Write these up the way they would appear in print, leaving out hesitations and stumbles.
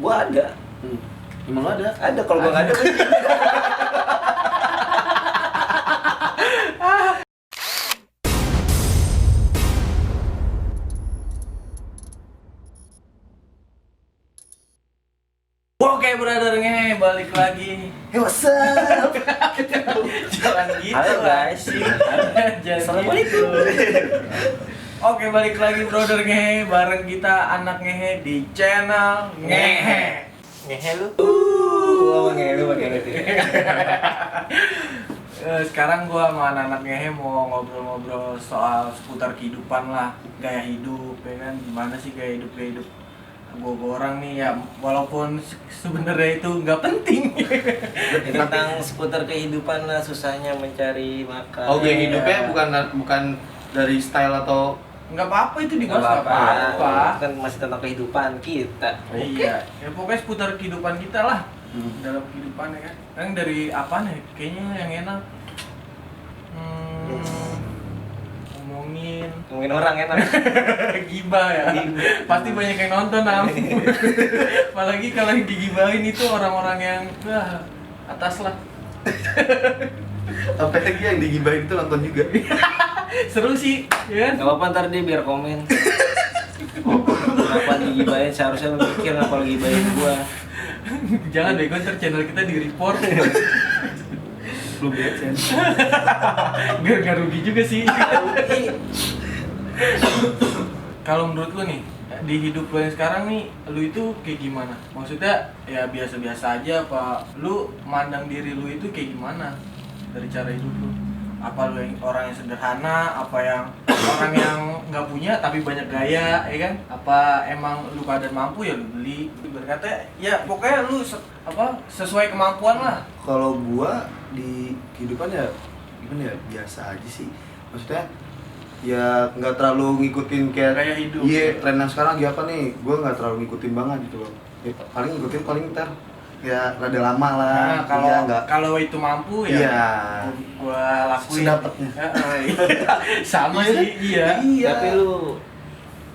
Gua ada. Emang lo ada? Ada, kalau gua nggak ada. Oke brother balik lagi. Hey, what's up? Jangan gitu. Halo guys. Jangan Assalamualaikum. gitu. Oke balik lagi brother bareng kita anak ngehe di channel ngehe. Ngehe lu. Ngehe lu pakai itu. Sekarang gua sama anak-anak ngehe mau ngobrol-ngobrol soal seputar kehidupan lah, gaya hidup, ya kan? Gimana sih gaya hidup gua orang nih ya, walaupun sebenarnya itu nggak penting. Tentang seputar kehidupan lah, susahnya mencari makan. Oh, gaya hidupnya bukan dari style atau Nggak apa-apa itu dibahas, Nggak nggak apa-apa. Kan masih tentang kehidupan kita. Iya, ya pokoknya seputar kehidupan kita lah. Dalam kehidupan ya kan. Yang dari apa nih? Kayaknya yang enak. Ngomongin orang enak. Gibah ya. Pasti banyak yang nonton apalagi kalau yang digibahin itu orang-orang yang atas lah. apa lagi yang digibahin itu nonton juga. Seru sih, ya kan? Gak apa-apa, ntar dia biar komen. Kenapa digibahin, seharusnya lu mikir kenapa lu gibahin gua. Jangan bego, ntar channel kita di-report. Belum lihat sih. Biar gak rugi juga sih. Kalau menurut lu nih, di hidup lu yang sekarang nih, lu itu kayak gimana? Maksudnya ya biasa-biasa aja apa lu mandang diri lu itu kayak gimana dari cara hidup lu? Apa lu yang orang yang sederhana, apa yang orang yang nggak punya tapi banyak gaya, ya kan? Apa emang lu keadaan mampu ya lu beli? Berkata ya pokoknya lu sesuai kemampuan lah. Kalau gua di kehidupan ya gimana ya, biasa aja sih. Maksudnya ya nggak terlalu ngikutin kayak Gaya hidup. Iya, tren yang sekarang lagi apa nih? Gua nggak terlalu ngikutin banget gitu loh. Ya, paling ngikutin ntar ya rada lama lah. Nah, Iya, nggak. kalau itu mampu ya Iya. gua lakuin Sedapatnya. sama Iya, sih, iya. Tapi lu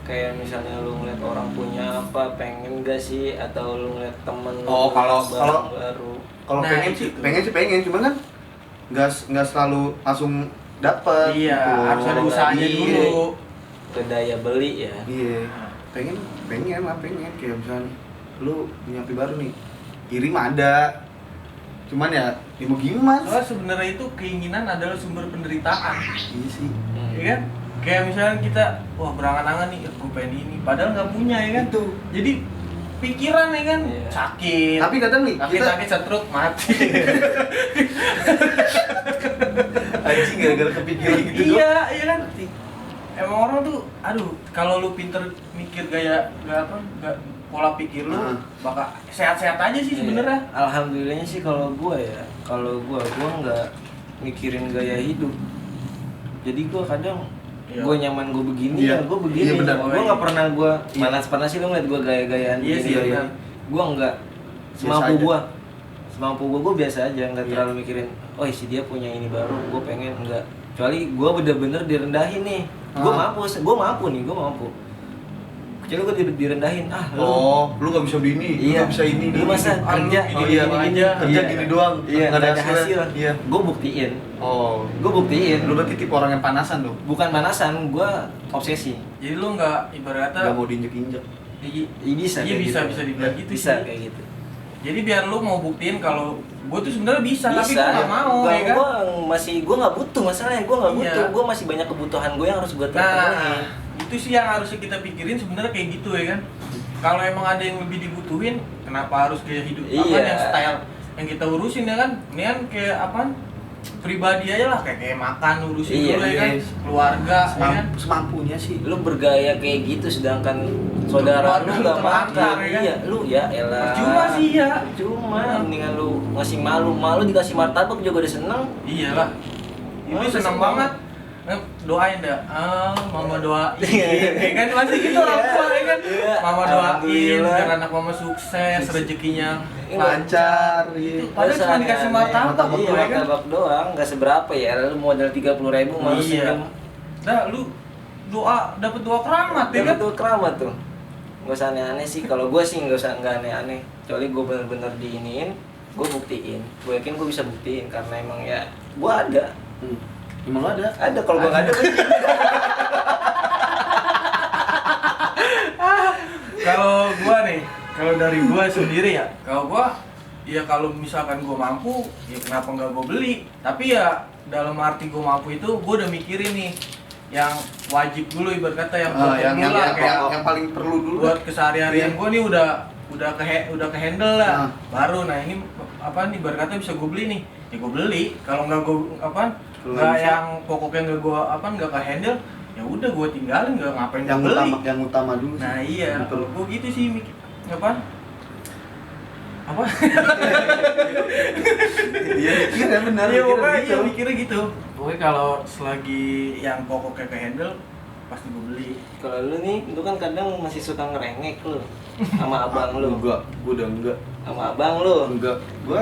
kayak misalnya lu ngeliat orang punya apa, pengen gak sih? Atau lu ngeliat temen Oh, kalau- baru Kalau Nah, pengen itu sih, tuh. pengen, cuman kan nggak selalu langsung dapet. Iya, gitu. harus ada usahanya Iya. dulu. ke daya beli ya. Iya, pengen kayak misalnya lu punya HP baru nih, iri mah ada, cuman ya mau gimana? Soalnya sebenarnya itu keinginan adalah sumber penderitaan. Iya sih. Ya kan? Kayak misalnya kita wah berangan-angan nih, gue pengen ini, padahal nggak punya ya kan? Itu. Jadi pikiran ya kan Iya. sakit. Tapi kadang nih kita sakit setruk mati. anjing gara-gara kepikiran gitu doang. Iya, iya kan? Emang orang tuh, aduh, kalau lu pinter mikir gaya pola pikir lu, Heeh. bakal sehat-sehat aja sih sebenarnya. Alhamdulillahnya sih kalau gua nggak mikirin gaya hidup. Jadi gua kadang Iya. gua nyaman gua begini Iya. ya gua begini. Iya, benar. Gua nggak pernah gua Iya. panas-panas sih lu ngeliat gua gaya-gayaan Iya sih, gini. benar. Gua nggak Biasa aja. semampu gua biasa aja, nggak Iya. terlalu mikirin oh si dia punya ini baru gua pengen, enggak. Kecuali gua bener-bener direndahin nih. Gua mampu nih, gua mampu. Kecuali gua direndahin, lu Lu nggak bisa begini, lu iya, nggak bisa ini. lu masa Ah, lu kerja gini Oh iya, aja. kerja gini doang, iya, nggak nggak ada hasil. Iya. Gue buktiin, Oh, lu lu berarti tipe orang yang panasan tuh, bukan manasan, gue obsesi. Jadi lu nggak ibaratnya nggak mau diinjek-injek. Iya bisa, Iya, kayak bisa gitu. dibilang gitu bisa sih. kayak gitu. Jadi biar lu mau buktiin kalau gue tuh sebenarnya bisa, tapi gue nggak mau, Gua- ya kan? gue nggak butuh masalahnya, gue nggak Iya. butuh, gue masih banyak kebutuhan gue yang harus gue Nah, terpenuhi. itu sih yang harusnya kita pikirin sebenarnya kayak gitu ya kan. Kalau emang ada yang lebih dibutuhin, kenapa harus gaya hidup apa Iya. yang style yang kita urusin ya kan? Ini kan kayak apa? Pribadi aja lah, kayak makan urusin Iya, dulu ya kan, iya. keluarga ya kan. Semampunya sih. Lu bergaya kayak gitu, sedangkan saudara lu Keluarga nggak lu terlantar, makan, ya kan? iya, lu ya elah. Percuma sih ya. Cuma mendingan lu ngasih malu dikasih martabak juga udah seneng. Iyalah. Itu Masa seneng seneng? banget. Doain dah, mama doain, ya kan masih gitu orang tua ya kan, Iya, mama doain alhamdulillah. biar anak mama sukses, rezekinya Lancar, Itu iya. padahal cuma dikasih martabak iya, ya kan. martabak doang, nggak seberapa ya, lu modal 30.000 malu Iya. senyum. Dah lu dapat doa keramat ya kan. Dapat tuh keramat tuh. nggak usah aneh-aneh sih. Kalau gue sih nggak aneh-aneh, kecuali gue bener-bener diiniin, gue buktiin. Gue yakin gue bisa buktiin karena emang ya gue ada. Emang lo ada? Ada, kalau gue nggak ada gue Kalau gua nih, kalau dari gua sendiri ya, kalau gua ya kalau misalkan gua mampu, ya kenapa nggak gua beli? Tapi ya dalam arti gua mampu itu gua udah mikirin nih yang wajib dulu, ibarat kata yang yang dulu lah, kayak yang paling perlu dulu buat keseharian gua nih udah ke handle lah. Nah. Baru nah ini apa nih ibarat kata bisa gua beli nih. Ya gua beli. Kalau nggak gua Kalau nggak bisa. yang pokoknya nggak ke handle, ya udah gua tinggalin, nggak ngapain yang gua beli. utama dulu sih. Nah iya, Betul. kalau gue gitu sih mikir apa? Iya mikir ya benar. Iya mikir pokoknya gitu. iya mikirnya gitu. Pokoknya kalau selagi yang pokoknya ke handle pasti gue beli. Kalau lu nih, lu kan kadang masih suka ngerengek lu sama abang lu. Enggak, gua udah enggak. Sama abang lu. Enggak, gua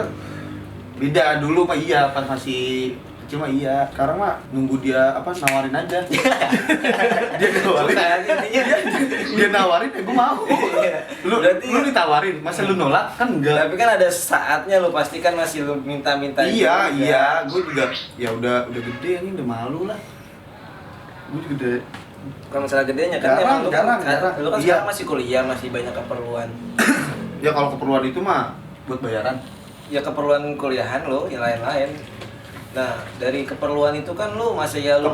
beda dulu mah iya pas masih kecil mah iya. Sekarang mah nunggu dia nawarin aja. Dia nawarin. Dia nawarin ya gua mau. Lu ditawarin, masa lu nolak? Kan enggak. Tapi kan ada saatnya lu pasti kan masih lu minta-minta Iya, juga. iya, gua juga ya udah gede ini udah malu lah. Gua juga udah Bukan masalah gedenya kan, Jarang, emang lu jarang. lu kan Iya. sekarang masih kuliah, masih banyak keperluan. ya kalau keperluan itu mah buat bayaran. Ya keperluan kuliahan lo, yang lain-lain. Nah, dari keperluan itu kan lu masih ya lu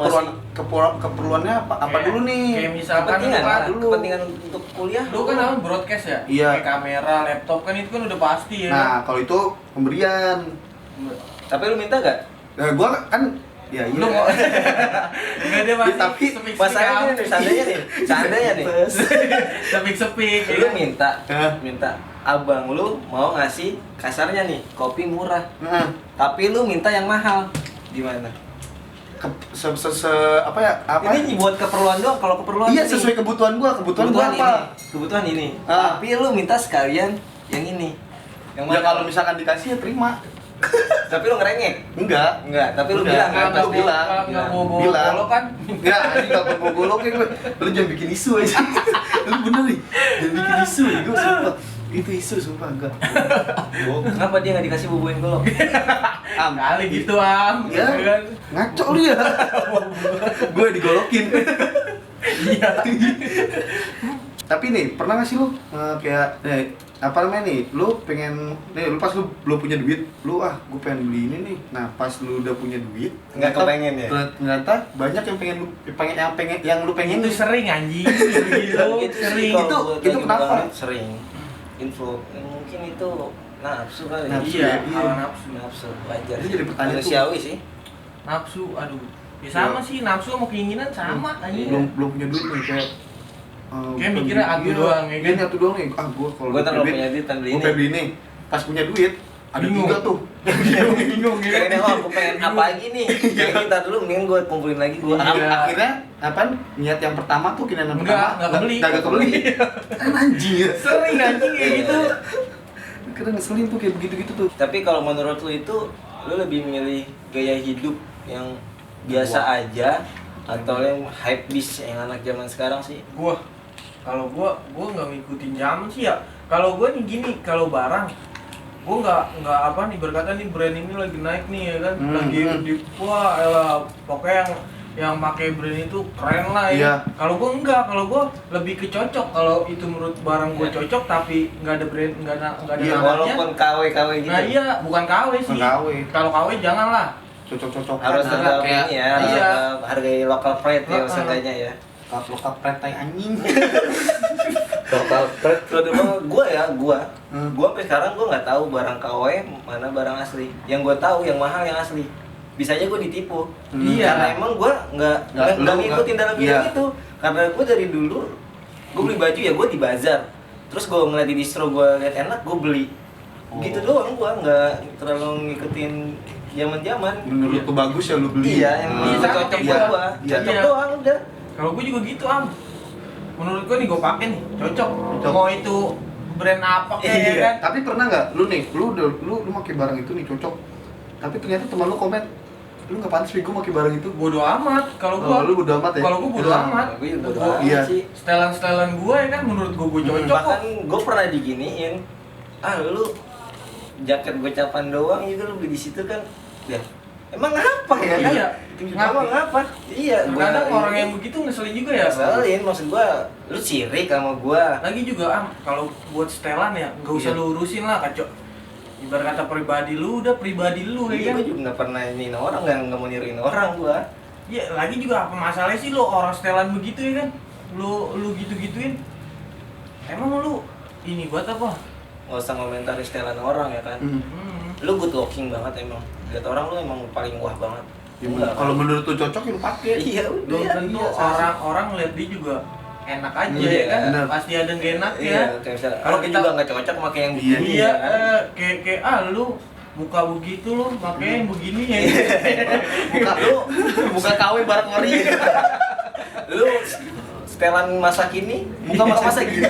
Keperluannya apa Kayak- dulu nih? Kayak misalkan kepentingan, lu kan lah, kepentingan untuk kuliah lu kan apa broadcast ya? Iya. Kayak kamera, laptop kan itu kan udah pasti ya. Nah, kalau itu pemberian. Tapi lu minta gak? Nah, gua kan ya iya. Lu mau enggak dia masih Tapi Masalahnya nih, seandainya nih. sepik-sepik ya Lu kan? minta abang lu mau ngasih kasarnya nih kopi murah, Nah, tapi lu minta yang mahal, gimana? apa ya? Apa? Ini buat keperluan doang, kalau keperluan Iya, ini. sesuai kebutuhan gua. Kebutuhan gua apa? ini. Kebutuhan ini. Ah. Tapi lu minta sekalian yang ini. Yang Ya mana? kalau misalkan dikasih ya terima. Tapi lu ngerengek. Enggak. Enggak, tapi lu Udah, bilang enggak, kan pas pasti. bilang. Nggak bawa Bilang. golokan. Enggak, anjing enggak mau golok gue. Lu jangan bikin isu aja. Lu bener nih. Jangan bikin isu ya, gua sumpah. Itu isu sumpah enggak. Kenapa dia nggak dikasih bubuin golok? Kali gitu am. Ya. kan? Ngaco lu ya. Gue digolokin. Iya. Tapi nih, pernah gak sih lu kayak apa namanya nih, lu pengen nih, lu pas lu belum punya duit, lu gue pengen beli ini nih. Nah, pas lu udah punya duit, Nggak kepengen ya? Ternyata banyak yang yang lu pengen Itu tuh. sering anjing. Gitu. Sering. Itu kenapa? Sering. Info. Mungkin itu nafsu kali. Nafsu Iya, ya, kalau iya. nafsu. Wajar. Itu jadi pertanyaan Manusiawi sih. Nafsu, aduh. Ya sama sih, nafsu sama keinginan sama anjing. Belum punya duit nih kayak Kayak mikirnya atu doang, ya kan? Ini atu doang nih. Gua kalau Gua ntar kalau punya duit, beli gua ini. pengen beli ini. Pas punya duit, ada Bingung. 3 tuh. Bingung ya. Kayak ini, aku pengen apa lagi nih? Kayak kita dulu mendingan gue kumpulin lagi gue. Iya. Akhirnya apaan? Niat yang pertama tuh keinginan yang Enggak, pertama enggak kebeli. Enggak kebeli. Kan anjing ya. Sering anjing kayak gitu. Kadang ngeselin tuh kayak begitu-gitu tuh. Tapi kalau menurut lu itu, lu lebih milih gaya hidup yang biasa aja atau yang hype beast yang anak zaman sekarang sih? Kalau gua nggak ngikutin zaman sih ya. Kalau gua nih gini, kalau barang gua nggak apa nih, berkata nih brand ini lagi naik nih ya kan, lagi di wah elah, pokoknya yang pakai brand itu keren lah ya. Iya. Kalau gua enggak, kalau gua lebih ke cocok. Kalau itu menurut barang gua Iya. cocok tapi nggak ada brand, nggak ada Iya, namanya. Walaupun KW gitu. Nah iya, bukan KW sih. Bukan KW. Kalau KW janganlah. Cocok-cocok Harus tetap kayak ini ya, harus Iya. tetap hargai lokal pride ya, Heeh. seenggaknya ya. lokal pretai anjing. Lokal pride. Kalau dulu gue Hmm. sampai sekarang gue nggak tahu barang KW mana barang asli. Yang gue tahu yang mahal yang asli. Bisa aja gue ditipu. Iya. Karena emang gue nggak Lu ngikutin dalam iya. bidang itu. Karena gue dari dulu gue beli baju ya gue di bazar. Terus gue ngeliat di distro gue liat enak gue beli. Gitu doang gue nggak terlalu ngikutin zaman-zaman. Menurut lu bagus ya lu beli. Iya, yang Iya, cocok iya. buat gue. Iya. Cocok Iya. doang udah. Kalau gue juga gitu am. Menurut gue nih gue pakai nih cocok. Cocok. Mau itu brand apa kayak Iya. kan? Tapi pernah nggak lu nih, lu pakai barang itu nih cocok. Tapi ternyata teman lu komen, lu nggak pantas gue pakai barang itu. Bodo amat kalau gua. Lu bodo amat ya? Kalau gua bodo amat. Gue juga bodo Gua- amat iya. sih. Setelan-setelan gua ya kan menurut gua cocok kok. Bahkan gue pernah diginiin, lu jaket gocapan doang juga lu beli di situ kan, ya emang apa ya? Iya. Ngapa ngapa? Iya. Kadang orang yang begitu ngeselin juga ya. ngeselin, maksud gue, lu sirik sama gue. Lagi juga kalau buat setelan ya nggak usah Iya. lu urusin lah kacau. Ibarat kata pribadi lu udah pribadi lu ya Iya, kan. gue juga nggak pernah iniin orang, nggak mau niruin orang gue. Ya lagi juga apa masalahnya sih lu orang setelan begitu ya kan? Lu gitu-gituin. Emang lu ini buat apa? Nggak usah ngomentarin setelan orang ya kan. Lu good looking banget emang. Lihat orang lu emang paling wah banget. Ya, Enggak, kalau kan? menurut lu cocok ya lu pakai. Iya udah. Belum tentu iya, orang-orang lihat dia juga enak aja Iya, ya kan. bener. Pasti ada yang enak Iya, ya. kayak misalnya, Kalau kalau kita- juga nggak cocok pakai yang Iya, begini. Iya, ya kan? kayak lu muka begitu lu makanya yang begini ya. Muka lu, muka KW bareng ori. Lu setelan masa kini, muka masa gitu.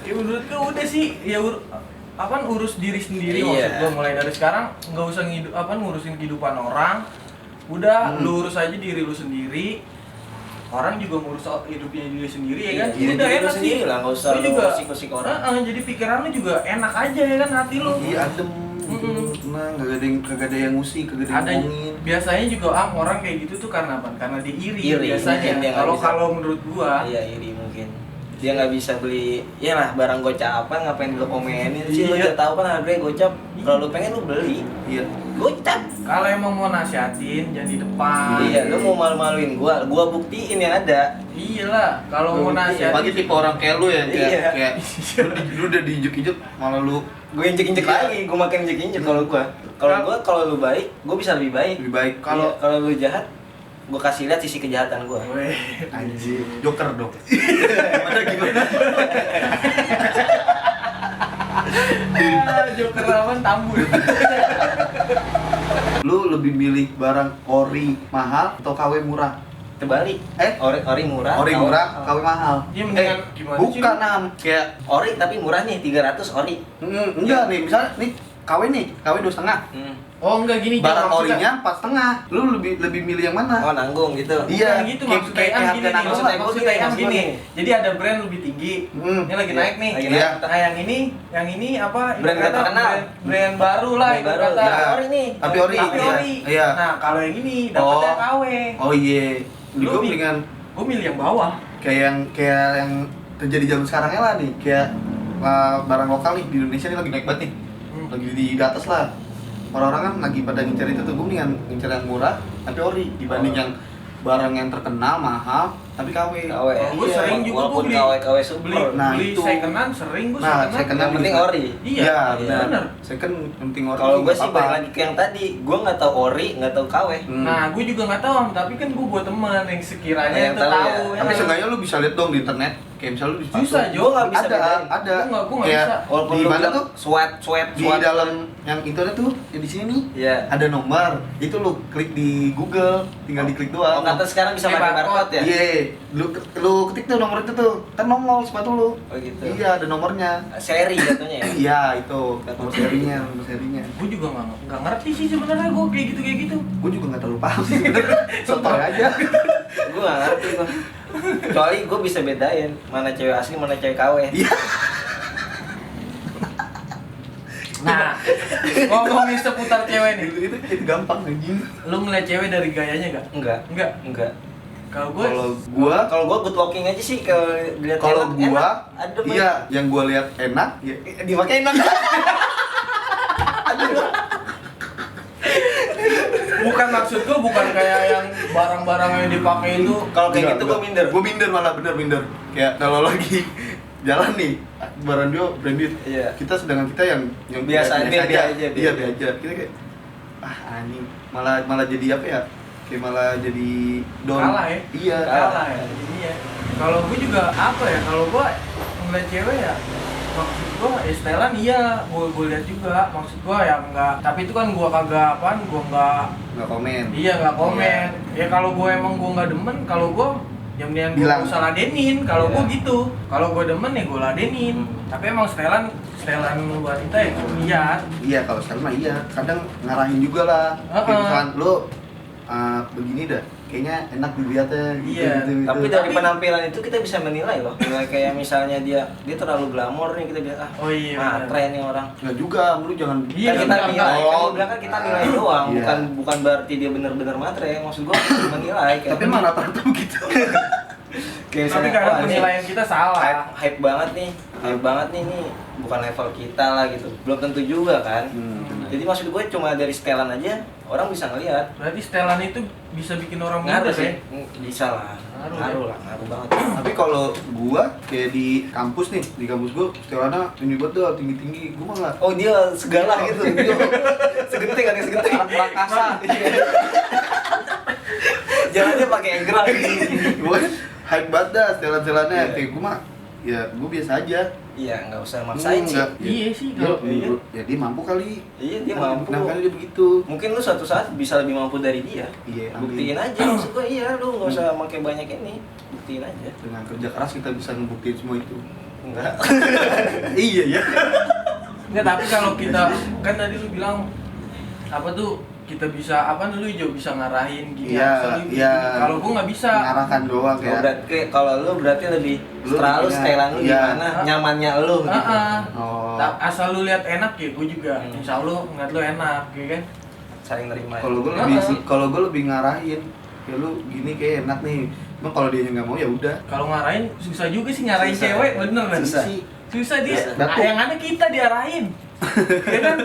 Ya menurut gua udah sih ya urus diri sendiri. Iya. Maksud gua mulai dari sekarang nggak usah ngurusin kehidupan orang. Udah lu urus aja diri lu sendiri. Orang juga ngurus hidupnya diri sendiri ya kan. Iya, Udah diri lu enak sendiri sih. lah, nggak usah Lu lu juga ngusik-ngusik orang. jadi pikiran lu juga enak aja ya kan hati lu. Iya, adem gitu. Nah, kagak ada yang ngusik, kagak ada Ada yang ngomongin. biasanya juga orang kayak gitu tuh karena apa? Karena dia iri, Iri, biasanya. mungkin dia nggak Kalau bisa. kalau menurut gua, Iya, iri mungkin. Dia nggak bisa beli, ya lah barang gocapan ngapain lu komenin sih? Lu Iya. udah tahu kan harganya gocap. Kalau lu pengen lu beli, Iya. gocap. kalau emang mau nasihatin jangan di depan. Iya, lu mau malu-maluin gua buktiin yang ada. Iyalah, kalau mau Bagi nasihatin tipe orang kayak lu ya, Iya. kayak lu udah diinjek-injek malah lu Gue injek-injek lagi, gue makin injek-injek kalau kalau lu baik, gue bisa lebih baik. lebih baik. Kalau kalau lu jahat, gue kasih lihat sisi kejahatan gue. Weh. Anjir, joker dong. Gimana? Joker lawan tambul. Lu lebih milih barang ori mahal atau KW murah? Terbalik. Eh? Ori murah. Ori KW murah, KW mahal. Dia mendingan gimana sih? Bukan Nam, kayak Ori tapi murah nih, 300 ori. enggak nih, misalnya nih KW 2,5. Oh enggak gini Barang maksudnya- orinya 4,5. Lu lebih milih yang mana? Oh, nanggung gitu. Iya, Bukan gitu kayak- maksudnya kayak kan harga gini nih, nanggung. maksudnya Maksudnya kan gini. gini. Jadi ada brand lebih tinggi. Ini lagi Iya, naik nih. lagi Iya. naik. Nah, yang ini apa? Brand ibarat kata terkenal. brand baru lah Brand ibarat baru, kata. ya. Ori nih. Tapi ori. Tapi iya. ori. Iya. Nah, kalau yang ini dapatnya KW. Oh iya. Gue Lu mendingan Gue milih yang bawah. kayak yang terjadi zaman sekarangnya lah nih, kayak barang lokal nih di Indonesia nih lagi naik banget nih. Lagi di atas lah. Orang-orang kan lagi pada ngincer itu tuh, gue mendingan ngincer yang murah tapi ori dibanding yang barang yang terkenal mahal tapi KW. KW. Gue sering juga Walaupun beli KW super. Nah, beli itu. second-hand sering gue Nah, second-hand. second-hand Yang penting ori. Iya, benar. benar. Second penting ori. Kalau gue nggak sih apa-apa. balik lagi ke yang tadi, gue nggak tahu ori, nggak tahu KW. Nah, gue juga nggak tahu, tapi kan gue buat teman yang sekiranya Yang itu tahu tahu. ya. Tapi Ya. seenggaknya lu bisa lihat dong di internet. Kayak misalnya lu di Susah, sepatu. Jo. Gue nggak bisa Ada, bedain. ada. Gua nggak Kayak bisa. Walaupun di lu mana bilang tuh? sweat Di dalam yang internet tuh, ya di sini nih. Iya. Ada nomor. Itu lu klik di Google, tinggal diklik doang. Oh, kata sekarang bisa Kayak pakai barcode. barcode ya? Iya, lu ketik tuh nomor itu tuh. Kan nongol sepatu lu. Oh gitu. Iya, ada nomornya. Seri jatuhnya ya? Iya, itu. Nomor serinya. Gue juga nggak ngerti sih sebenarnya gue kayak gitu. Gue juga nggak terlalu paham sih sebenarnya. Sotoy aja. Gue gak ngerti gue. Kecuali gue bisa bedain mana cewek asli, mana cewek KW. Iya. Nah, ngomongin seputar cewek nih. Itu gampang anjing. Lu ngeliat cewek dari gayanya nggak? Enggak. Enggak. Kalau gue Kalau Kalau gue good looking aja sih kalau dilihat Kalau enak, gua, adem aja. iya, yang gua lihat enak, ya Dipakai enak. bukan maksud gue bukan kayak yang barang-barang yang dipakai itu. Kalau kayak gitu gue minder. Gue minder malah minder. Kayak kalau lagi jalan nih, barang dia branded. Iya. Kita sedangkan kita yang Biasa aja. Iya, biasa aja. Kita kayak anjing, malah jadi apa ya? Kayak malah jadi down. Kalah ya? Iya, Kalah ya. Iya. Kalau gue juga apa ya? Kalau gue ngeliat cewek ya, maksud gue ya setelan iya, gue lihat juga. Maksud gue ya enggak. Tapi itu kan gue kagak apaan, gue enggak. Nggak komen. Iya nggak komen. Ya kalau gue emang gue nggak demen, kalau gue yang mendingan gue Bilang. gak usah ladenin. Kalau Iya. gue gitu, kalau gue demen ya gue ladenin. Tapi emang setelan wanita ya gue lihat. Iya, kalau sekarang mah iya. Kadang ngarahin juga lah. Kayak misalkan lo begini dah, kayaknya enak dilihatnya gitu, Iya, gitu. Tapi dari penampilan itu kita bisa menilai loh. Nilai kayak misalnya dia terlalu glamor nih, kita bilang Oh iya, benar. tren nih orang. Nggak juga, lu jangan. Iya, Kan kita enggak, nilai, kan Oh, gua bilang kan kita nilai doang, Iya. bukan berarti dia benar-benar matre. Maksud gua menilai kayak Tapi emang rata-rata begitu. kayak Tapi misalnya, kadang wah, ini penilaian kita salah. hype banget nih, ini bukan level kita lah gitu. Belum tentu juga kan. Jadi maksud gue cuma dari setelan aja orang bisa ngelihat. Berarti setelan itu bisa bikin orang Ngaruh muda sih, ya? bisa lah. Ngaruh Ngaruh banget. Tapi kalau gua kayak di kampus nih, di kampus gua setelahnya tinggi banget dah, tinggi-tinggi. Gua mah nggak. Oh dia segala gitu. Segenting kan segenting. Prakasa. Jalannya pakai egrang. Gua kan hype banget dah setelan-setelannya. Iya. Kayak gua mah, ya gua biasa aja. Iya, nggak usah maksain sih. Nggak. Iya sih, Ya, kalau ya dia mampu kali. Iya, dia mampu. Nah, kali dia begitu. Mungkin lu suatu saat bisa lebih mampu dari dia. Iya, Buktiin aja maksud gua, iya lu nggak usah pakai banyak ini. Buktiin aja. Dengan kerja keras kita bisa ngebuktiin semua itu. Enggak. Iya ya. Enggak, tapi kalau kita kan tadi lu bilang apa tuh kita bisa apa dulu Jo bisa ngarahin gini Iya, bisa lu iya. gini. Kalau gua nggak bisa. Mengarahkan doang ya. Kalau lu berarti lebih Lu terlalu punya- setelan lu iya. gimana, nyamannya lu gitu. Oh. Asal lu lihat enak ya, gua juga. Insya Allah ngeliat lu enak, ya kan? Saling nerima. Kalau gue lebih ngarahin. Ya lu gini kayak enak nih. Emang kalau dia nggak mau ya udah. Kalau ngarahin susah juga sih nyarahin Susah. cewek, bener kan? Susah. Susah dia. Susah. Nah, yang ada kita diarahin. Ya kan?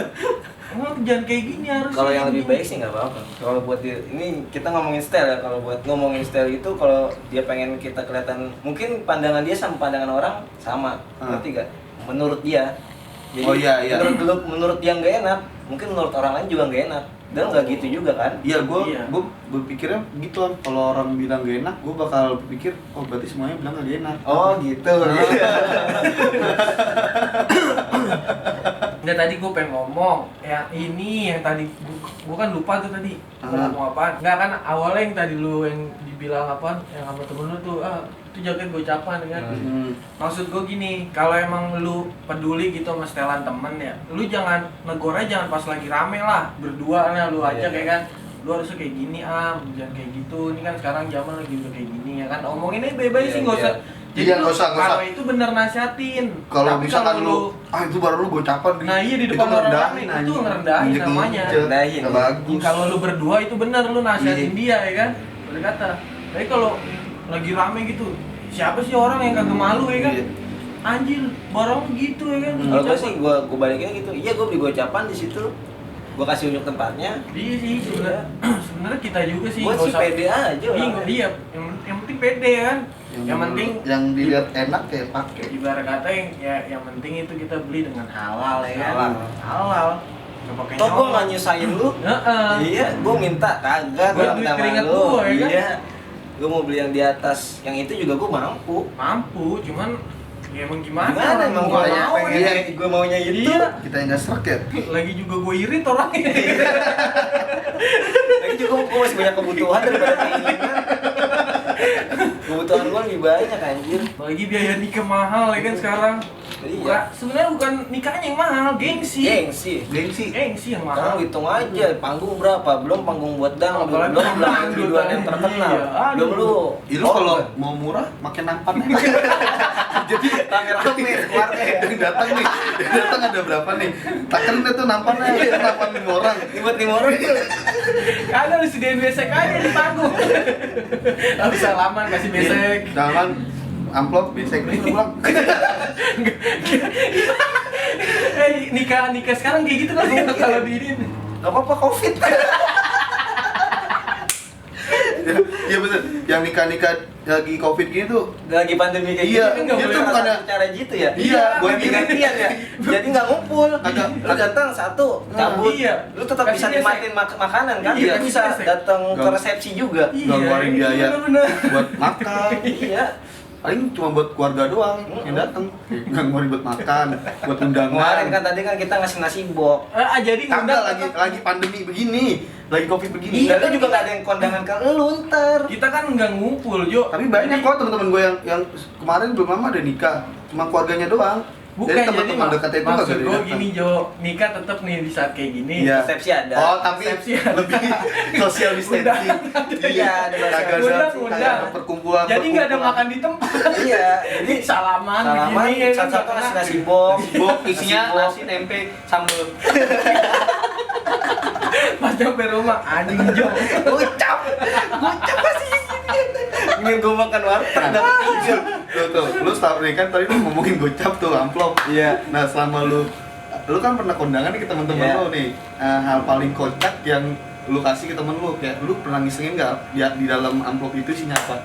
Emang jangan kayak gini harus. Kalau yang lebih baik sih nggak apa-apa. Kalau buat dia, ini kita ngomongin style ya. Kalau buat ngomongin style itu, kalau dia pengen kita kelihatan, mungkin pandangan dia sama pandangan orang sama, ngerti gak? Menurut dia. Jadi, Oh, iya, iya. Menurut dia nggak enak, mungkin menurut orang lain juga nggak enak. Dan nggak gitu juga kan? Iya, gue Iya. berpikirnya gitu kan. Kalau orang bilang gak enak, gue bakal berpikir, oh berarti semuanya bilang gak enak. Oh gitu. Nggak, tadi gue pengen ngomong ya ini yang tadi gue kan lupa tuh tadi mau ngomong apaan. Nggak kan awalnya yang tadi lu yang dibilang apaan yang sama temen lu tuh itu jaket gocapan kan. Maksud gue gini, kalau emang lu peduli gitu sama setelan temen ya, lu jangan negor aja, jangan pas lagi rame lah berdua lah lu aja kayak kan, lu harusnya kayak gini jangan kayak gitu, ini kan sekarang zaman lagi udah kayak gini ya kan, omonginnya bebas Iya, sih nggak usah. iya. Jadi Iya, lu nggak usah. kalau itu bener nasihatin. Kalau Tapi misalkan kalau lu, itu baru lu gocapan. Nah, iya, di depan orang lain, itu ngerendahin namanya. Ngerendahin. Nggak bagus. Kalau lu berdua itu bener, lu nasihatin Iya. dia ya kan, berkata. Tapi kalau lagi rame gitu, siapa sih orang yang kagak malu ya kan? Iya. Anjir, barang gitu ya kan? Kalau gue sih, gue balikin gitu. Iya, gue beli gocapan di situ. Gue kasih unjuk tempatnya. Iya sih, sebenarnya kita juga sih. Gue nggak sih usah- pede aja. Iya, orangnya. iya. Yang penting pede ya kan. Yang penting yang dilihat enak kayak pakai. ibarat kata yang penting itu kita beli dengan halal ya kan. Halal. Halal. Nggak pakai Toh gue nyolong. nggak nyusahin lu. Heeh. Iya, gue minta kagak. Gua Gua duit minta sama keringat lu. gua, ya kan? Iya. Gue mau beli yang di atas. Yang itu juga gue mampu. Mampu, cuman ya emang gimana? Gimana emang gue Gua mau pengen- ya? Gue maunya itu. Iya. Kita yang nggak serak ya. Lagi juga gue irit orangnya. Lagi juga gue masih banyak kebutuhan daripada keinginan. Kebutuhan gue lebih banyak anjir. Lagi biaya nikah mahal ya kan sekarang. Iya. Sebenarnya bukan nikahnya yang mahal, gengsi. Gengsi. Gengsi. Gengsi yang Sekarang mahal. hitung aja panggung berapa, belum panggung buat dangdut, Apalagi belum dangdut, biduan yang terkenal, iya. Aduh. belum lu. Ya, lu kalau mau murah makin nampan. Jadi rame-rame nih keluarga ya. yang datang nih, yang datang ada berapa nih? Takerin deh tuh nampannya, nampan 5 orang. Tiba-tiba orang itu Kagak lu sediain besek aja di panggung. Harus salaman kasih besek. Jangan amplop besek nih pulang. Nikah sekarang kayak gitu kan kalau di ini. nggak apa-apa covid. Iya bener, yang nikah-nikah lagi covid gini tuh. Lagi pandemi kayak Iya, gitu kan nggak dia boleh tuh bukannya- cara gitu ya. Iya, buat ganti-gantian ya. Jadi nggak ngumpul. Lu datang satu, cabut. Iya. Lu tetap Kasih bisa besek. nikmatin makanan kan? Iya, Lu bisa besek. datang ke Gak- resepsi juga. Iya, Nggak ngeluarin ini biaya bener-bener. buat makan. Iya. paling cuma buat keluarga doang yang datang, nggak mau buat makan, buat undangan. Kemarin kan tadi kan kita ngasih nasi box. Jadi Kagak ngundang lagi pandemi begini, lagi covid begini. Iya, lu juga nggak ada yang kondangan ke lu ntar. kita kan nggak ngumpul, Jo. Tapi banyak kok teman-teman gue yang kemarin belum lama ada nikah, cuma keluarganya doang. Bukan, jadi jadi teman-teman dekatnya itu nggak maksud ada gue yang gini, Jo, nikah tetap nih di saat kayak gini. Iya. Resepsi ada. Oh, tapi Resepsi ada. lebih social distancing. Iya, ada Kagak Undang. ada perkumpulan. Jadi nggak ada makan di tempat. Iya, jadi Salaman salaman, begini, ya kan, satu-satu nggak ngasih kena. nasi box. Bok isinya Nasi box. nasi, tempe, sambal. Pas nyampe rumah anjing, Jo. Gocap pasti ingin gue makan warteg dapet tiga. Tuh, lu setelah nih kan tadi lu ngomongin gocap tuh, amplop. Iya. Nah, selama lu kan pernah kondangan nih ke teman-teman Iya. lu nih. Hal paling kocak yang lu kasih ke temen lu, kayak lu pernah ngisengin nggak di dalam amplop itu isinya apa?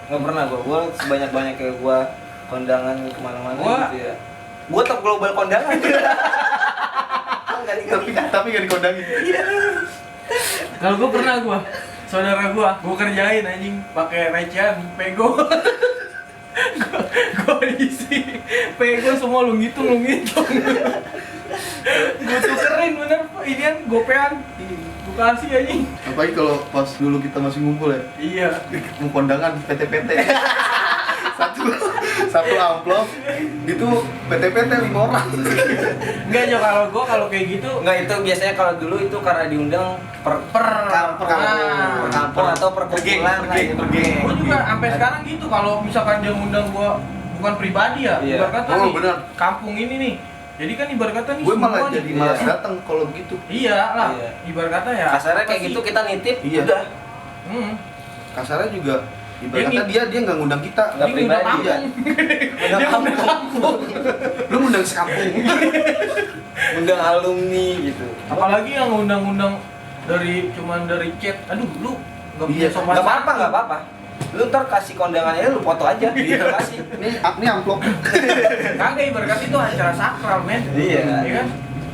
Nggak pernah gue sebanyak kayak gue kondangan kemana-mana Gua- gitu ya. Gue top global kondangan. Tapi nggak dikondangin. Kalau gue pernah, saudara gue kerjain anjing pakai recehan pego. gue isi pego semua lu ngitung. Gue tukerin bener, inian gopean. Gue kasih anjing. Apalagi kalau pas dulu kita masih ngumpul ya. Iya. Mau kondangan PT-PT. satu amplop itu PT-PT 5 orang. Enggak, Jo, kalau kayak gitu Nggak, itu biasanya kalau dulu itu karena diundang per kampung atau per kumpulan lah, gitu. Gue juga sampai sekarang gitu, kalau misalkan dia ngundang gua bukan pribadi ya, Iya. ibarat kata Oh, nih, benar. kampung ini nih. Jadi kan ibarat kata nih Gue malah semua jadi nih. malas Iya. datang kalau begitu. Iya lah, Iya. ibarat kata ya. Kasarnya apa kayak sih? gitu kita nitip Iya. udah Hmm. Kasarnya juga ibaratnya Dia dia nggak ngundang kita. Nggak Dia ngundang pribadi, ya. kampung. Undang Dia ngundang kampung. Lu ngundang sekampung. undang alumni gitu. Apalagi yang ngundang-ngundang cuman dari chat. Aduh, lu nggak punya Iya, sopan Nggak apa-apa, santun. nggak apa-apa. Lu ntar kasih kondangannya lu foto aja. Iya. Kasih. Ini amplop. Kagak, ibarat kata itu acara sakral, men. Iya. Iya kan?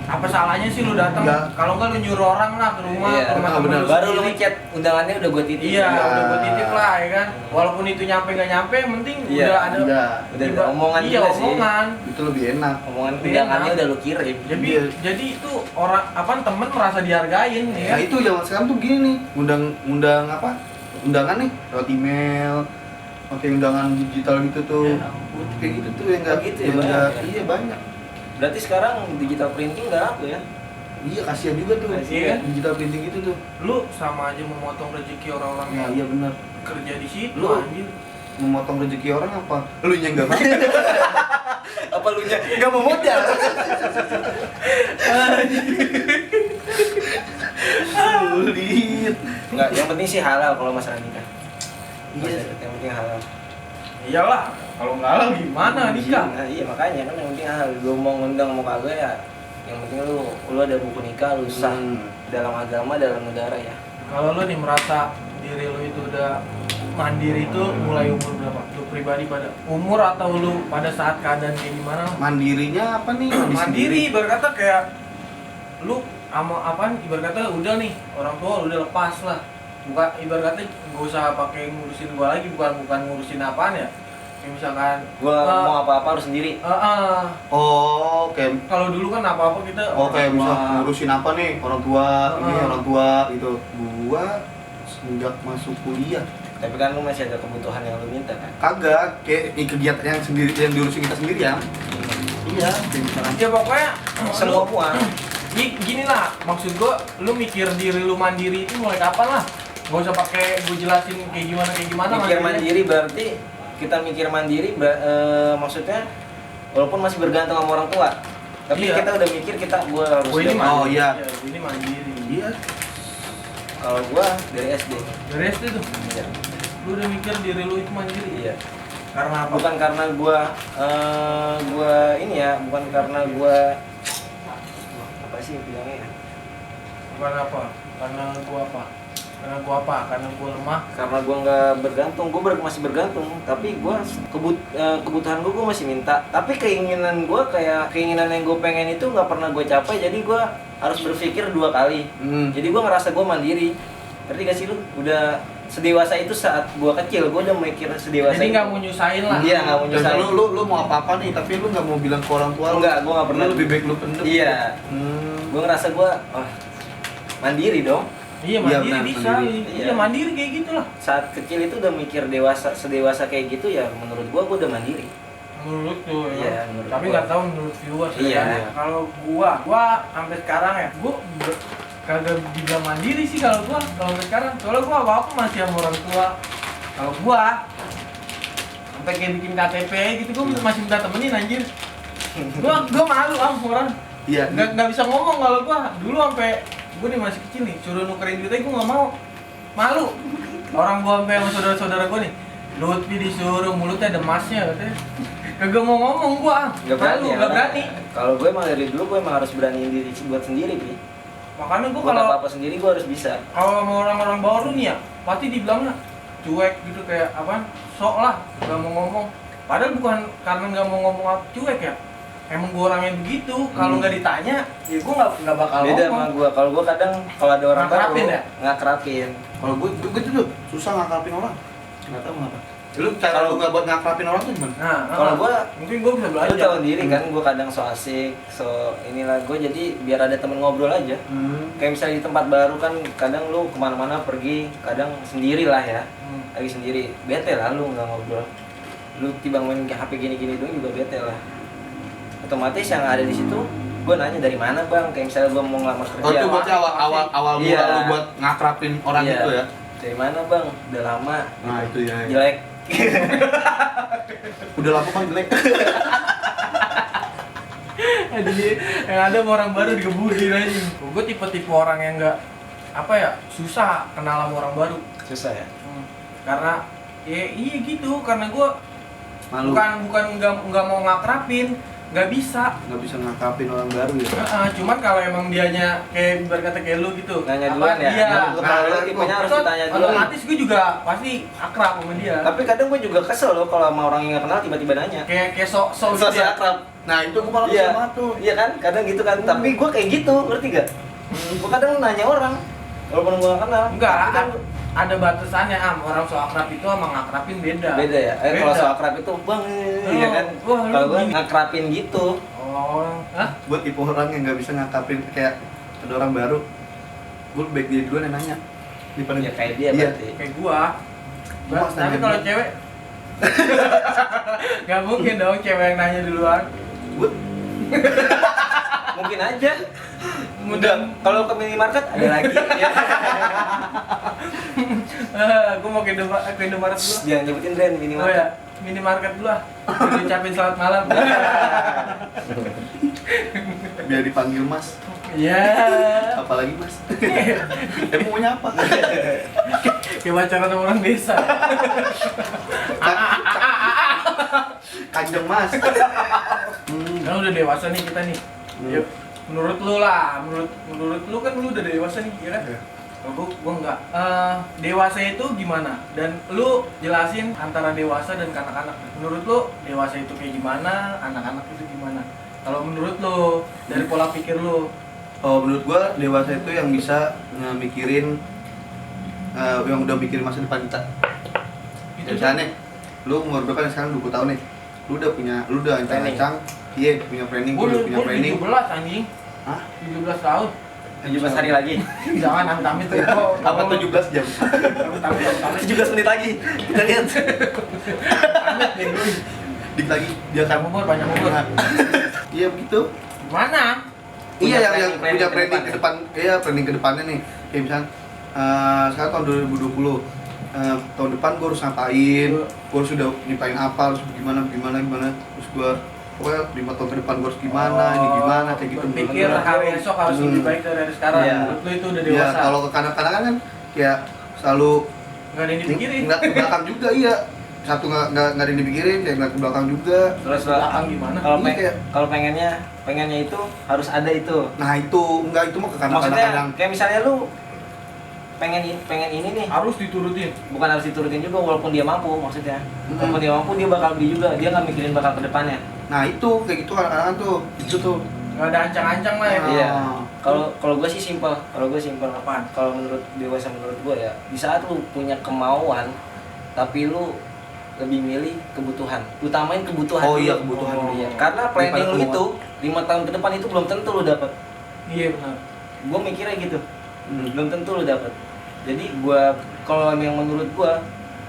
Apa salahnya sih lu datang? Nggak. Kalau nggak lu nyuruh orang lah ke rumah, Iya, ke rumah temen benar. lu Baru lu sendiri. ngechat undangannya udah gue titip. Iya, Iya. udah gue titip lah ya kan. Walaupun itu nyampe nggak nyampe, yang penting Iya, udah ada. Iya. Udah ada omongan iya, juga sih. omongan. Itu lebih enak. Omongan Lebih undangannya enak. udah lu kirim. Jadi Iya. jadi itu orang temen merasa dihargain ya. Nah itu zaman sekarang tuh gini nih, undang apa? Undangan nih lewat email, pakai undangan digital gitu tuh. Ya ampun. Kayak gitu tuh yang nggak Oh, gitu ya, yang banyak nggak- ya? Iya banyak. Berarti sekarang digital printing nggak laku ya? Iya kasihan juga tuh. Kasihan. Digital printing gitu tuh. Lu sama aja memotong rezeki orang-orang Nah, yang iya benar. kerja di situ Lu- anjir. Memotong rezeki orang apa? Lu yang nggak mau. Apa lu nya nggak mau modal? Sulit. Nggak, yang penting sih halal kalau masalah nikah. Iya. Yang penting halal. Iyalah, kalau nggak halal gimana nikah? Nah, iya makanya kan yang penting halal. Lu mau ngundang mau kagak ya. Yang penting lu ada buku nikah, lu sah dalam agama, dalam negara ya. Kalau lu nih merasa diri lu itu udah mandiri itu mulai umur berapa? Lu pribadi pada umur atau lu pada saat keadaan kayak gimana? Mandirinya apa nih? Mandiri, ibarat kata kayak lu sama apaan, ibarat kata udah nih orang tua lu udah lepas lah, bukan ibarat kata gak usah pakai ngurusin gua lagi, bukan ngurusin apaan ya, kayak misalkan Gua mau apa-apa harus sendiri. Oh, kayak kalau dulu kan apa-apa kita kayak orang bisa tua. ngurusin apa nih orang tua, ini Heeh. orang tua gitu. Gua semenjak masuk kuliah Tapi kan lu masih ada kebutuhan yang lu minta kan. kagak kayak kegiatan yang sendiri yang diurusin kita sendiri ya. Iya, kayak misalkan Ya pokoknya Semua lu- puas. Gini lah, maksud gua lu mikir diri lu mandiri itu mulai kapan lah? Gak usah pakai gua jelasin kayak gimana Mikir mandirinya. mandiri berarti kita mikir mandiri maksudnya walaupun masih bergantung sama orang tua. Tapi Iya. kita udah mikir gua harus Gua ini dapat. mandiri. Oh, iya. Ya, gua ini mandiri. iya. Kalau gua dari SD. Dari SD tuh, Iya. lu udah mikir diri lu itu mandiri. Iya. Karena apa? Bukan karena gua ini ya, bukan karena gua apa sih bilangnya ya? Bukan apa? Karena gua apa? Karena gua apa? Karena gua lemah. Karena gua nggak bergantung, masih bergantung, tapi gua kebutuhan gua masih minta. Tapi keinginan gua kayak keinginan yang gua pengen itu nggak pernah gua capai, jadi gua harus berpikir 2 kali. Jadi gua ngerasa gua mandiri. Ngerti gak sih lu? Udah sedewasa itu saat gua kecil, gua udah mikir sedewasa. Jadi itu. nggak mau nyusahin lah. Iya, nggak mau Dan nyusahin. lu mau apa-apa nih, tapi lu nggak mau bilang ke orang tua lu. Enggak, gua nggak pernah. Lu lebih baik lu pendem. Iya. Gua ngerasa gua mandiri dong. Iya, Iya, mandiri benar, bisa. mandiri. Iya, mandiri kayak gitu lah. Saat kecil itu udah mikir sedewasa kayak gitu ya, menurut gua udah mandiri. Menurut tuh ya. Iya, menurut Tapi gua. nggak tahu menurut viewers Iya. ya. Kalau gua sampai sekarang ya, kagak dibilang mandiri sih kalau sampai sekarang. Soalnya gua apa-apa masih sama orang tua. Kalau gua sampai kayak bikin KTP gitu gua masih minta temenin anjir. Gua malu sama orang. Iya. Nggak bisa ngomong kalau gua. Dulu sampai gua nih masih kecil nih, suruh nukerin duitnya gua nggak mau. Malu. Orang gua sampai sama saudara-saudara gua nih, Lutfi disuruh mulutnya ada emasnya katanya. Kagak mau ngomong gua. Nggak berani. Nggak berani. Kalau gue emang dari dulu gue emang harus beraniin diri buat sendiri, Pi. Makanya gua Buat kalau apa-apa sendiri gue harus bisa. kalau sama orang-orang baru nih ya, pasti dibilangnya cuek gitu kayak apaan? Sok lah, nggak mau ngomong. Padahal bukan karena nggak mau ngomong cuek ya. Emang gua orangnya begitu. Kalau nggak ditanya, ya gua nggak bakal Beda ngomong. sama gue. Kalau gue kadang kalau ada orang Ngakrapin baru ya? ngakrapin. Kalau gue tuh susah ngakrapin orang. Nggak tahu kenapa. Lu cara lu nggak buat ngakrapin orang tuh gimana? Nah, Kalau gua mungkin gua bisa Lu belajar. tahu diri kan, gue kadang so asik, so inilah gue jadi biar ada temen ngobrol aja. Kayak misalnya di tempat baru kan, kadang lu kemana-mana pergi, kadang sendiri lah ya, lagi sendiri, bete lah lu nggak ngobrol. Lu tiba main ke HP gini-gini dong juga bete lah. Otomatis yang ada di situ, gue nanya dari mana bang, kayak misalnya gue mau ngelamar kerja. Oh itu berarti awal Iya. mula lu buat ngakrapin orang Iya. itu ya? Dari mana bang? Udah lama. Nah itu ya. Jelek. Udah lama kan jelek. Jadi yang ada sama orang baru digebukin aja. Gue tipe-tipe orang yang nggak apa ya, susah kenal sama orang baru. Susah ya. Karena ya iya gitu, karena gue Malu. bukan nggak mau ngakrapin, nggak bisa. Nggak bisa ngakrapin orang baru ya. Cuman kalau emang dianya kayak berkata kayak lu gitu, Nanya apa, duluan ya. Iya. Lu kalau lu tipenya harus Terus ditanya duluan. otomatis gue juga pasti akrab sama dia. Tapi kadang gue juga kesel loh kalau sama orang yang nggak kenal tiba-tiba nanya. Kayak sok Sosok gitu ya. akrab. Nah itu gue malah Iya. kesel banget tuh. Iya kan, kadang gitu kan. Tapi gue kayak gitu, ngerti gak? Gue kadang nanya orang, walaupun gue gak kenal. Enggak, tapi kan ada batasannya orang so akrab itu sama ngakrapin beda. beda ya. Kalau Beda. so akrab itu bang, iya kan. wah, lu Kalau gue gini. ngakrapin gitu. Oh, hah? Gue tipe orang yang nggak bisa ngakrapin kayak ada orang baru. Gue baik dia duluan yang nanya. Daripada Ya kayak dia Iya. berarti. Kayak gua. Mas, Tapi nanya kalau dulu. cewek nggak mungkin dong cewek yang nanya duluan. Gue Mungkin aja. Udah, kalau ke minimarket ada lagi. Ya. Gua mau ke Indomaret dulu. Jangan nyebutin brand Oh minimarket. ya, minimarket dulu lah. Ucapin selamat malam. biar dipanggil Mas. Iya. Apalagi Mas. Emang maunya apa? Kayak pacaran sama orang desa. Kanjeng Mas. Kan udah dewasa nih kita nih. Yuk, menurut lu lah, menurut lu kan lu udah dewasa nih, ya kan? Iya. Kalau gua enggak. Dewasa itu gimana? Dan lu jelasin antara dewasa dan kanak-kanak. Menurut lu dewasa itu kayak gimana? Anak-anak itu gimana? Kalau menurut lu dari pola pikir lu, Oh, menurut gua dewasa itu yang bisa mikirin yang udah mikirin masa depan kita. itu Ya, misalnya nih, lu umur berapa nih sekarang 20 tahun nih. Lu udah ancang-ancang, iya punya planning, gua gua udah punya gua planning. 17 anjing. Hah? 17 tahun. 17 hari lagi. Jangan amit-amit tuh. Apa 17 jam? Amit-amit. 17 menit lagi. Kita lihat. Amit nih gue. Dik lagi dia Banyak umur, banyak umur. Iya begitu. Gimana? Punya Iya yang planning punya ke planning depan ke depan. Iya planning ke depannya nih. Kayak misalnya sekarang tahun 2020. Tahun depan gue harus ngapain? Gue harus udah nyipain apa? Harus gimana? Terus gue pokoknya 5 tahun ke depan gue harus gimana? Ini gimana? Kayak gitu. Berpikir hari esok harus lebih baik dari hari sekarang. Iya. Menurut lu itu udah Ya dewasa. kalau ke kanan-kanan kan kayak selalu Nggak ada yang dipikirin. nggak ke belakang juga iya. Satu nggak ada yang dipikirin, kayak nggak ke belakang juga. Terus Belakang gimana? Kalau Iya, kayak- kalau pengennya itu harus ada itu. Nah itu enggak itu mau ke kanan-kanan. Maksudnya kayak misalnya lu pengen ini nih, Harus diturutin. bukan harus diturutin juga walaupun dia mampu maksudnya. Hmm. Walaupun dia mampu dia bakal beli juga, dia nggak mikirin bakal ke depannya. Nah itu kayak gitu kadang-kadang tuh itu tuh nggak ada ancang-ancang lah ya. Iya. Kalau gue sih simpel. Kalau gue simpel. Apaan? Kalau menurut dewasa menurut gue ya, di saat lu punya kemauan, tapi lu lebih milih kebutuhan. Utamain kebutuhan. Oh iya, dulu. kebutuhan. Iya. Karena planning lu itu 5 tahun ke depan itu belum tentu lu dapet. Iya benar. Gue mikirnya gitu. Belum tentu lu dapet. Jadi gue kalau yang menurut gue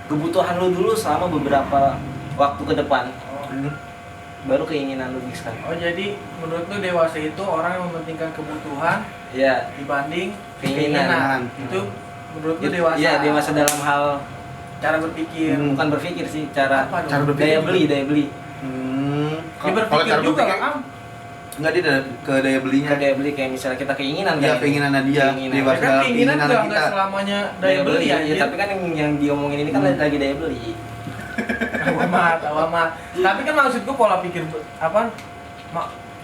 kebutuhan lu dulu selama beberapa waktu ke depan. Baru keinginan lu mixkan. Oh jadi menurut lu dewasa itu orang yang mementingkan kebutuhan Iya. dibanding Keinginan. Itu menurut lu dewasa. Iya, dewasa dalam hal Cara berpikir. bukan berpikir sih, cara Apa dong? Cara berpikir. daya beli. Dia berpikir cara juga berpikir, kan? enggak dia ke daya belinya. Kan daya beli kayak misalnya kita keinginan Iya, kan. keinginannya dia. Keinginan. Dewasa Ya kan dalam keinginan keinginan nggak kita. selamanya daya beli ya. Iya, tapi kan yang diomongin ini kan lagi daya beli. Tahu amat. Tapi kan maksud gua pola pikir apa?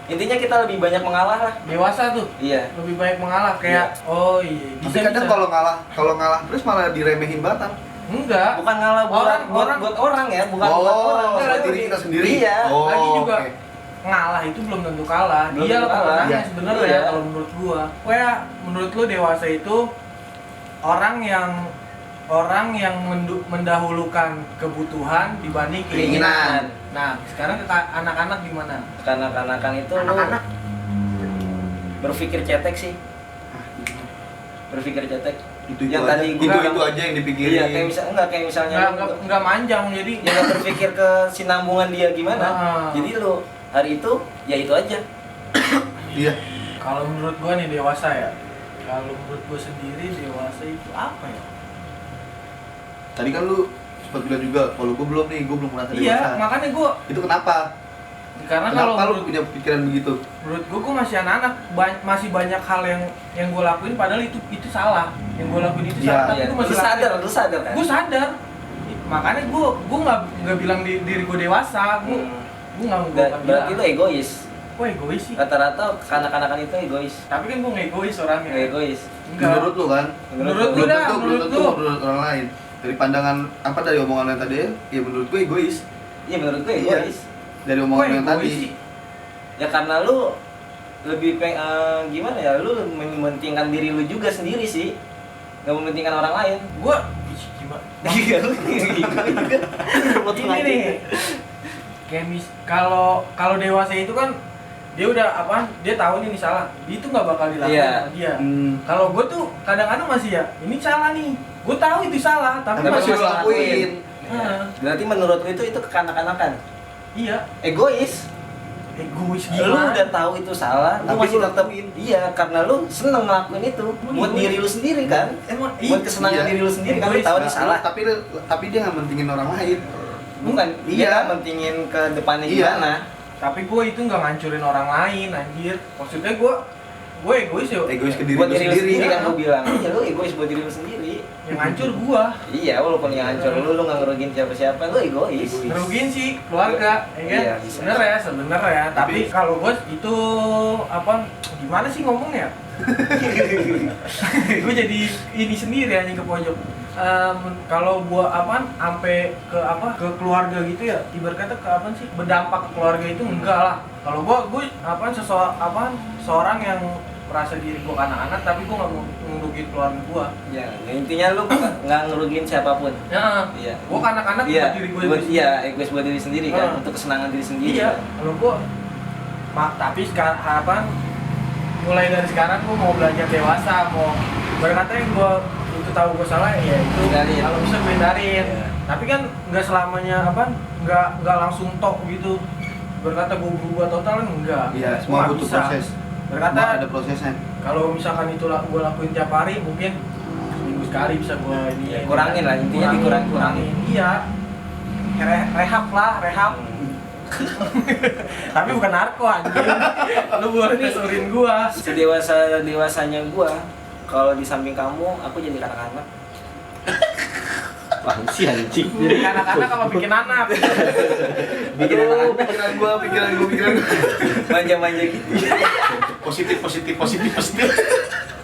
Intinya kita lebih banyak mengalah lah. Dewasa tuh Iya. lebih banyak mengalah kayak oh iya Tapi kadang kalau ngalah terus malah diremehin batang. enggak Bukan ngalah buat Orang- buat orang ya, bukan buat orang. buat Enggak, diri kita sendiri. Iya. Oh, lagi juga oke. ngalah itu belum tentu kalah. Belum Dia tentu kalah. pemenangnya Iya. sebenarnya Iya. kalau menurut gua. Kayak menurut lu dewasa itu orang yang mendahulukan kebutuhan dibanding keinginan. Keinginan. Nah, sekarang ke anak-anak gimana? Kanak-kanakan itu lu Anak-anak berpikir cetek sih. Berpikir cetek. Itu Yang aja. tadi gua itu bilang. aja yang dipikirin. Iya, kayak misalnya enggak manjang jadi ya nggak berpikir ke sinambungan dia gimana. Ah. Jadi lu hari itu ya itu aja. Iya. kalau menurut gua nih dewasa ya. Kalau menurut gua sendiri dewasa itu apa ya? Tadi kan lu sempat bilang juga, kalau gue belum nih, gue belum merasa Iya, dewasa. makanya gua Itu kenapa? karena kalau Kenapa lu menurut punya pikiran begitu? gua masih anak-anak, masih banyak hal yang gue lakuin padahal itu salah. Yang gue lakuin itu Iya, salah, tapi Iya, gue lu masih sadar kan? Gue sadar. Makanya gue nggak bilang diri gue dewasa. Gue nggak Berarti lu egois. Gue egois sih. Rata-rata kanak-kanakan itu egois. Tapi kan gue nggak egois orangnya. Nggak egois. Enggak. Menurut lu kan? Menurut lu belum dah, tentu, belum menurut tentu lu. menurut orang lain. Dari pandangan apa dari omongan yang tadi ya menurut gue egois. Iya menurut gue Iya. egois. Dari Gue omongan yang egois tadi. sih. Ya karena lu lebih gimana ya? Lu mementingkan diri lu juga sendiri sih. Nggak mementingkan orang lain. Gue gimana? Iya, lu juga. Ini nih. Kayak kalau dewasa itu kan dia udah dia tahu nih ini salah, dia itu nggak bakal dilakukan Iya. sama dia. Hmm. Kalau gue tuh kadang-kadang masih ya ini salah nih, gue tahu itu salah tapi Tapi masih masih gue lakuin. lakuin. Heeh. Berarti menurut lu itu kekanak-kanakan. Iya, Egois. egois Lu gimana? udah tahu itu salah, lu Tapi masih lu tetap lakuin. iya karena lu seneng ngelakuin itu buat egois. diri lu sendiri kan. Emang Buat kesenangan iya. diri lu sendiri kan lu Egois. tahu Nah, ini salah. tapi dia nggak mentingin orang lain. Bukan Iya. dia mentingin ke depannya Iya. gimana. Tapi gue itu nggak ngancurin orang lain, anjir. Maksudnya gue egois ya. Egois ke diri Buat lu diri lu sendiri. sendiri kan lu bilang. Iya lu egois buat diri lu sendiri. Yang hancur gue. Iya, walaupun yang hancur lu nggak ngerugiin siapa-siapa, lu egois. Egois. Ngerugiin sih keluarga, ya kan? Iya, bisa. Sebenarnya. Tapi kalau gue itu gimana sih ngomongnya? Gue jadi ini sendiri anjing ke pojok. Kalau gua sampai ke keluarga gitu ya, ibarat kata ke sih berdampak ke keluarga itu enggak lah. Kalau gua seorang yang merasa diri gua anak-anak tapi gua nggak mau ngerugiin keluarga gua. Ya, intinya lu nggak ngerugiin siapapun. Ya, Iya. gua anak-anak Iya, buat diri gua buat sendiri. iya, egois buat diri sendiri kan, Ah. untuk kesenangan diri sendiri. Iya, kalau gua tapi sekarang mulai dari sekarang gua mau belajar dewasa, mau berkata yang gua itu tahu gua salah ya itu Hindarin. kalau bisa gua hindarin. Iya. Tapi kan nggak selamanya nggak langsung tok gitu. Berkata gua berubah total kan enggak. Iya, Gua semua nggak butuh bisa. proses. Berkata Semua ada prosesnya. kalau misalkan itu gua lakuin tiap hari mungkin seminggu sekali bisa gua ini Ya, kurangin lah, intinya kurangin. Iya. Rehab lah, rehab. Tapi bukan narko anjing. Lu boleh disuruhin gua. Sedewasanya gua, kalau di samping kamu, aku jadi anak-anak. Apaan sih anjing? Jadi anak-anak apa bikin anak? Bikin anak-anak. Pikiran gua. Manja-manja gitu. Positif.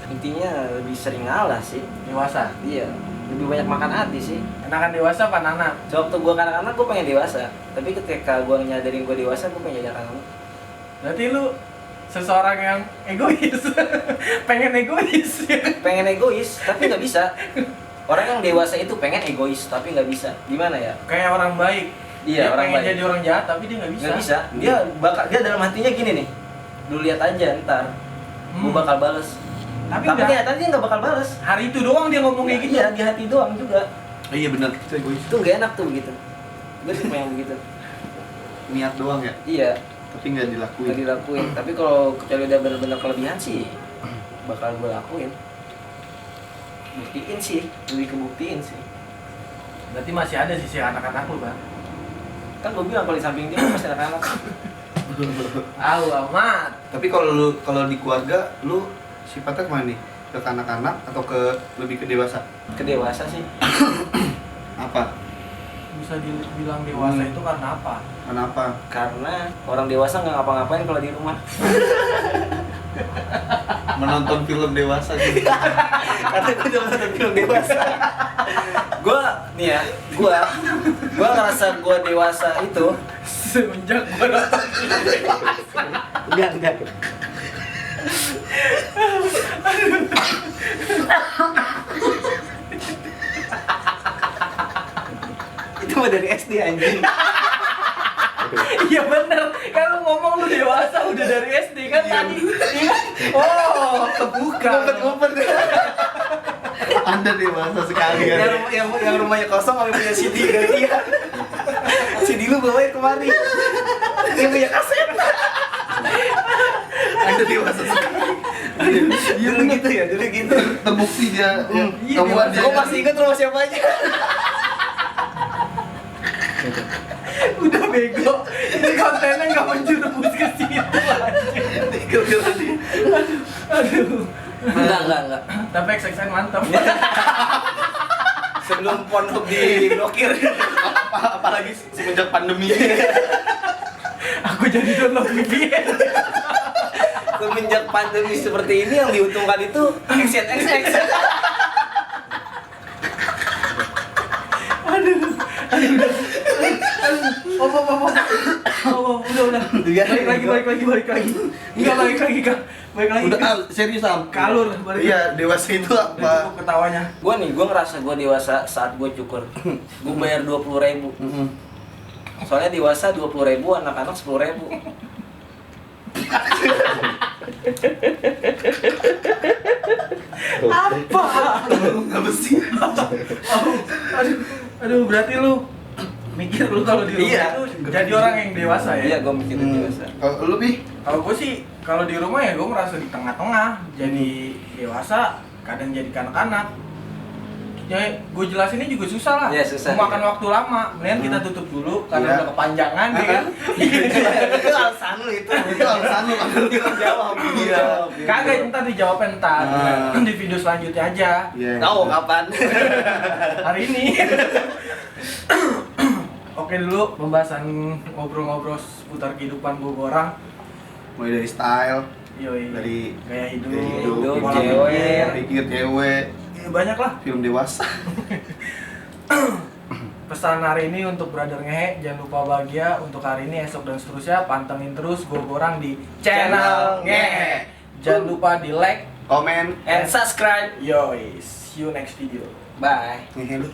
Intinya lebih sering ngalah sih. Dewasa. Iya, lebih banyak makan hati sih. Anak dewasa apa anak? Sewaktu gua kanak-kanak gua pengen dewasa, tapi ketika gua nyadarin gua dewasa, gua pengen jadi anak-anak. Berarti lu seseorang yang egois. Pengen egois. Pengen egois tapi nggak bisa. Orang yang dewasa itu pengen egois tapi nggak bisa. Gimana ya? Kayak orang baik. Iya, Dia orang pengen baik. jadi orang jahat tapi dia nggak bisa. Nggak bisa. Dia dalam hatinya gini nih. Lu lihat aja ntar. Gue bakal bales. Tapi Tapi nggak- ternyata dia nggak bakal bales. Hari itu doang dia ngomong kayak gitu. Iya, di hati doang juga. Iya benar, itu egois. Itu nggak enak tuh begitu. Gue tipe yang begitu. Niat doang ya, Iya, tapi nggak dilakuin. nggak dilakuin. Tapi kalau kecuali udah benar-benar kelebihan sih, bakal gue lakuin. Buktiin sih, lebih kebuktiin sih. Berarti masih ada sisi anak-anak lu, Bang. Kan gue bilang kalau di samping dia pasti anak-anak. Au amat. Tapi kalau di keluarga lu sifatnya kemana nih? Ke anak-anak atau lebih ke dewasa? Ke dewasa sih. Apa? Bisa dibilang dewasa itu karena apa? Kenapa? Karena orang dewasa nggak ngapa-ngapain kalau di rumah. Menonton film dewasa gitu. Karena gue udah nonton film dewasa. Gue ngerasa gue dewasa itu. Semenjak gua nonton Enggak. Itu mah dari SD anjing. Iya bener, kan lu ngomong lu dewasa udah dari SD kan tadi. Iya. Oh, kebuka. Ngumpet. Anda dewasa sekali ya. Yang rumahnya kosong kami punya CD gantian. CD lu bawain kemari. Yang punya kaset. Anda dewasa sekali. Iya dulu gitu ya, dulu gitu. Terbukti dia Iya, temuan dewasa. dia. Gue masih inget rumah siapa aja. Udah bego. Ini kontennya nggak menjerumus ke situ anjing. Aduh. Enggak. Tapi XXN mantap. Sebelum Pornhub diblokir. Apalagi semenjak pandemi. Aku jadi download VPN. Semenjak pandemi seperti ini yang diuntungkan itu Action XX. Oh, udah. Balik lagi. Enggak balik lagi, Kak. Balik lagi. Udah serius Sam. Kalur, balik. Iya, dewasa itu Udah apa? cukup ketawanya. Gue ngerasa gue dewasa saat gue cukur. Gue bayar 20.000. Soalnya dewasa 20.000, anak-anak 10.000. Apa? Apa sih? Aduh, berarti lu mikir lu kalau di rumah Iya. itu jadi orang yang dewasa ya? Iya, gue mikirin dewasa. Kalau lu Bi? Kalau gue sih, kalau di rumah ya gue merasa di tengah-tengah, jadi dewasa, kadang jadi kanak-kanak. Ya, gue jelasinnya juga susah lah. Iya, susah, Memakan iya. waktu lama. Mendingan kita tutup dulu karena Iya. udah kepanjangan, ya kan? Itu alasan lu itu. Itu alasan lu kan lu Jawab. Iya. Kagak, ntar dijawabnya ntar. Di video selanjutnya aja. Iya. Tahu kapan? Hari ini. Oke dulu pembahasan ngobrol-ngobrol seputar kehidupan gue orang. Mulai dari style, Yoi. dari gaya hidup, gaya hidup, pola cewek. pikir. pikir cewek, Ya, banyak lah. film dewasa. Pesan hari ini untuk Brother Ngehe, jangan lupa bahagia untuk hari ini, esok dan seterusnya. Pantengin terus gue orang di channel Ngehe. Jangan lupa di like, Komen, And subscribe. yoi. See you next video. Bye. ngehe lu.